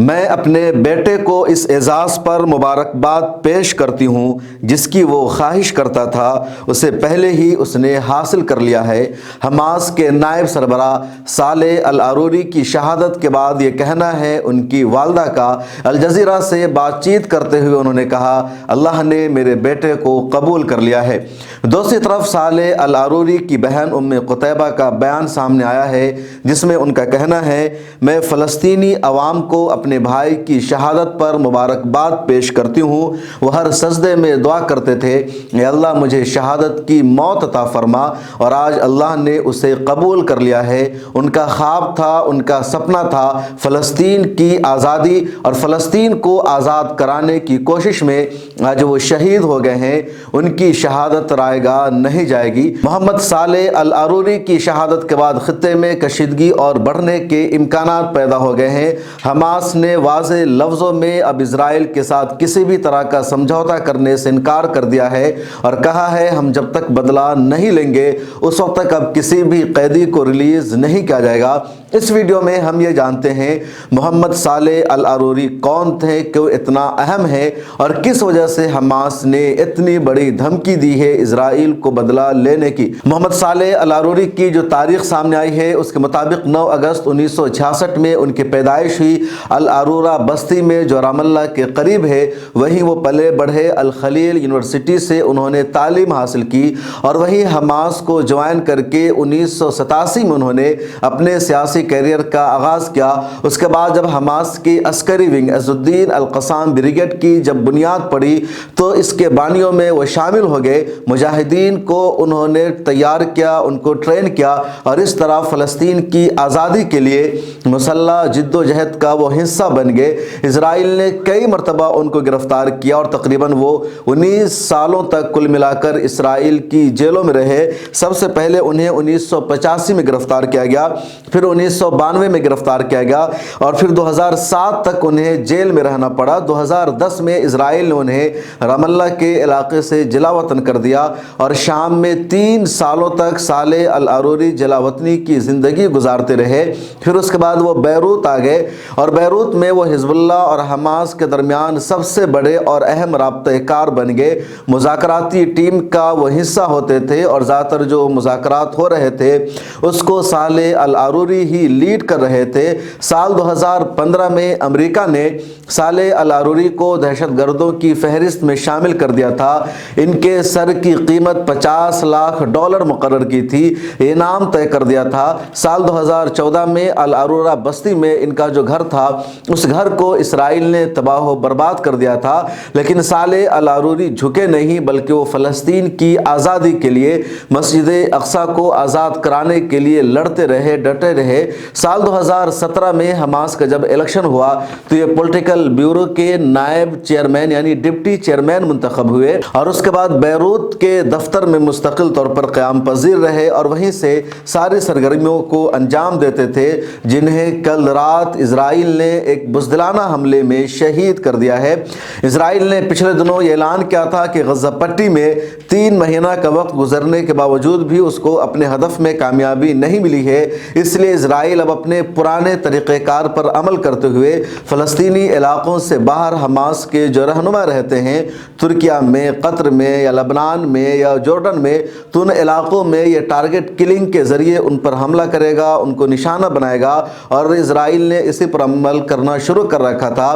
میں اپنے بیٹے کو اس اعزاز پر مبارکباد پیش کرتی ہوں جس کی وہ خواہش کرتا تھا، اسے پہلے ہی اس نے حاصل کر لیا ہے۔ حماس کے نائب سربراہ صالح العروری کی شہادت کے بعد یہ کہنا ہے ان کی والدہ کا۔ الجزیرہ سے بات چیت کرتے ہوئے انہوں نے کہا، اللہ نے میرے بیٹے کو قبول کر لیا ہے۔ دوسری طرف صالح العروری کی بہن ام قتیبہ کا بیان سامنے آیا ہے جس میں ان کا کہنا ہے، میں فلسطینی عوام کو اپنے بھائی کی شہادت پر مبارکباد پیش کرتی ہوں۔ وہ ہر سجدے میں دعا کرتے تھے، اے اللہ مجھے شہادت کی موت عطا فرما، اور آج اللہ نے اسے قبول کر لیا ہے۔ ان کا خواب تھا، ان کا سپنا تھا فلسطین کی آزادی، اور فلسطین کو آزاد کرانے کی کوشش میں آج وہ شہید ہو گئے ہیں۔ ان کی شہادت رائے گاہ نہیں جائے گی۔ محمد صالح العروری کی شہادت کے بعد خطے میں کشیدگی اور بڑھنے کے امکانات پیدا ہو گئے ہیں۔ حماس نے واضح لفظوں میں اب اسرائیل کے ساتھ کسی بھی طرح کا سمجھوتا کرنے سے انکار کر دیا ہے اور کہا ہے ہم جب تک بدلہ نہیں لیں گے اس وقت تک اب کسی بھی قیدی کو ریلیز نہیں کیا جائے گا۔ اس ویڈیو میں ہم یہ جانتے ہیں محمد صالح العروری کون تھے، کیوں اتنا اہم ہے، اور کس وجہ سے حماس نے اتنی بڑی دھمکی دی ہے اسرائیل کو بدلہ لینے کی۔ محمد صالح العروری کی جو تاریخ سامنے آئی ہے اس کے مطابق 9 اگست 1966 میں ان کی پیدائش ہوئی۔ العرورہ بستی میں جو رام اللہ کے قریب ہے وہیں وہ پلے بڑھے۔ الخلیل یونیورسٹی سے انہوں نے تعلیم حاصل کی اور وہیں حماس کو جوائن کر کے 1987 میں انہوں نے اپنے سیاسی کیریئر کا آغاز کیا۔ اس کے بعد جب حماس کی عسکری ونگ عز الدین القسام بریگیڈ کی جب بنیاد پڑی تو اس کے بانیوں میں وہ شامل ہو گئے۔ مجاہدین کو انہوں نے تیار کیا، ان کو ٹرین کیا، اور اس طرح فلسطین کی آزادی کے لیے مسلح جد و جہد کا وہ حصہ بن گئے۔ اسرائیل نے کئی مرتبہ ان کو گرفتار کیا اور تقریباً وہ 19 سالوں تک کل ملا کر اسرائیل کی جیلوں میں رہے۔ سب سے پہلے انہیں 1985 میں گرفتار کیا گیا، پھر 1992 میں گرفتار کیا گیا، اور پھر 2007 تک انہیں جیل میں رہنا پڑا۔ 2010 میں اسرائیل نے انہیں رام اللہ کے علاقے سے جلا وطن کر دیا اور شام میں 3 سالوں تک صالح العروری جلا وطنی کی زندگی گزارتے رہے۔ پھر اس کے بعد وہ بیروت آ گئے اور بیروت میں وہ حزب اللہ اور حماس کے درمیان سب سے بڑے اور اہم رابطہ کار بن گئے۔ مذاکراتی ٹیم کا وہ حصہ ہوتے تھے اور زیادہ تر جو مذاکرات ہو رہے تھے اس کو صالح العروری ہی لیڈ کر رہے تھے۔ سال 2015 میں امریکہ نے صالح العروری کو دہشت گردوں کی فہرست میں شامل کر دیا تھا۔ ان کے سر کی قیمت $50 لاکھ مقرر کی تھی، انعام طے کر دیا تھا۔ سال 2014 میں العرورہ بستی میں ان کا جو گھر تھا اس گھر کو اسرائیل نے تباہ و برباد کر دیا تھا، لیکن صالح العروری جھکے نہیں بلکہ وہ فلسطین کی آزادی کے لیے، مسجد اقصی کو آزاد کرانے کے لیے لڑتے رہے، ڈٹے رہے۔ سال 2017 میں حماس کا جب الیکشن ہوا تو یہ پولیٹیکل بیورو کے نائب چیئرمین یعنی ڈپٹی چیئرمین منتخب ہوئے اور اس کے بعد بیروت کے دفتر میں مستقل طور پر قیام پذیر رہے اور وہیں سے ساری سرگرمیوں کو انجام دیتے تھے جنہیں کل رات اسرائیل نے ایک بزدلانہ حملے میں شہید کر دیا ہے۔ اسرائیل نے پچھلے دنوں یہ اعلان کیا تھا کہ غزہ پٹی میں 3 مہینہ کا وقت گزرنے کے باوجود بھی اس کو اپنے ہدف میں کامیابی نہیں ملی ہے، اس لیے اسرائیل اب اپنے پرانے طریقہ کار پر عمل کرتے ہوئے فلسطینی علاقوں سے باہر حماس کے جو رہنما رہتے ہیں ترکیہ میں، قطر میں یا لبنان میں یا جارڈن میں، تو ان علاقوں میں یہ ٹارگٹ کلنگ کے ذریعے ان پر حملہ کرے گا، ان کو نشانہ بنائے گا، اور اسرائیل نے اسی پر عمل کرنا شروع کر رکھا تھا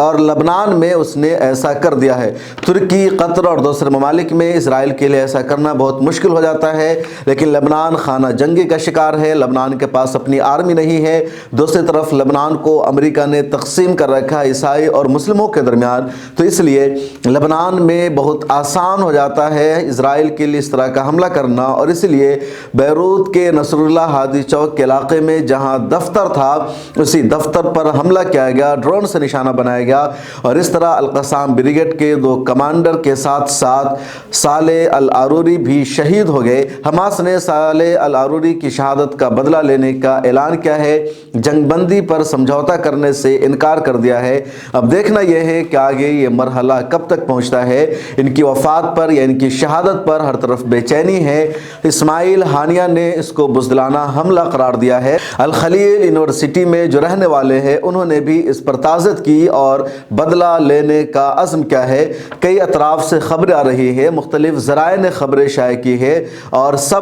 اور لبنان میں اس نے ایسا کر دیا ہے۔ ترکی، قطر اور دوسرے ممالک میں اسرائیل کے لیے ایسا کرنا بہت مشکل ہو جاتا ہے، لیکن لبنان خانہ جنگی کا شکار ہے، لبنان کے پاس اپنی آرمی نہیں ہے۔ دوسری طرف لبنان کو امریکہ نے تقسیم کر رکھا عیسائی اور مسلموں کے درمیان، تو اس لیے لبنان میں بہت آسان ہو جاتا ہے اسرائیل کے لیے اس طرح کا حملہ کرنا، اور اس لیے بیروت کے نصر اللہ ہادی چوک کے علاقے میں جہاں دفتر تھا اسی دفتر پر حملہ کیا گیا، ڈرون سے نشانہ بنایا گیا، اور اس طرح القسام بریگیڈ کے 2 کمانڈر کے ساتھ ساتھ صالح العروری بھی شہید ہو گئے۔ حماس نے صالح العروری کی شہادت کا بدلہ لینے کا اعلان کیا ہے، جنگ بندی پر سمجھوتا کرنے سے انکار کر دیا ہے۔ اب دیکھنا یہ ہے کہ آگے یہ مرحلہ کب تک پہنچتا ہے۔ ان کی وفات پر یا ان کی شہادت پر ہر طرف بے چینی ہے۔ اسماعیل ہانیہ نے اس کو بزدلانہ حملہ قرار دیا ہے۔ الخلیل یونیورسٹی میں جو رہنے والے ہیں انہوں نے بھی اس پر تعزیت کی اور بدلہ لینے کا عزم کیا ہے۔ کئی اطراف سے خبریں آ رہی ہے، مختلف ذرائع نے خبریں شائع کی ہے اور سب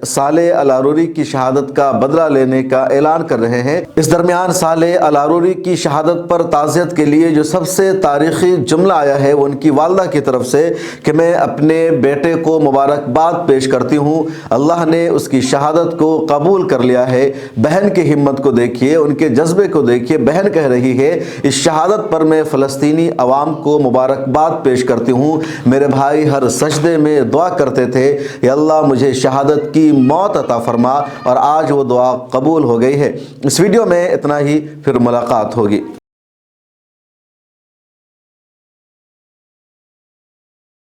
صالح العروری کی شہادت کا بدلہ لینے کا اعلان کر رہے ہیں۔ اس درمیان صالح العروری کی شہادت پر تعزیت کے لیے جو سب سے تاریخی جملہ آیا ہے وہ ان کی والدہ کی طرف سے کہ میں اپنے بیٹے کو مبارکباد پیش کرتی ہوں، اللہ نے اس کی شہادت کو قبول کر لیا ہے۔ بہن کی ہمت کو دیکھیے، ان کے جذبے کو دیکھیے۔ بہن کہہ رہی ہے اس شہادت پر میں فلسطینی عوام کو مبارکباد پیش کرتی ہوں۔ میرے بھائی ہر سجدے میں دعا کرتے تھے یا اللہ مجھے شہادت کی موت عطا فرما، اور آج وہ دعا قبول ہو گئی ہے۔ اس ویڈیو میں اتنا ہی، پھر ملاقات ہوگی۔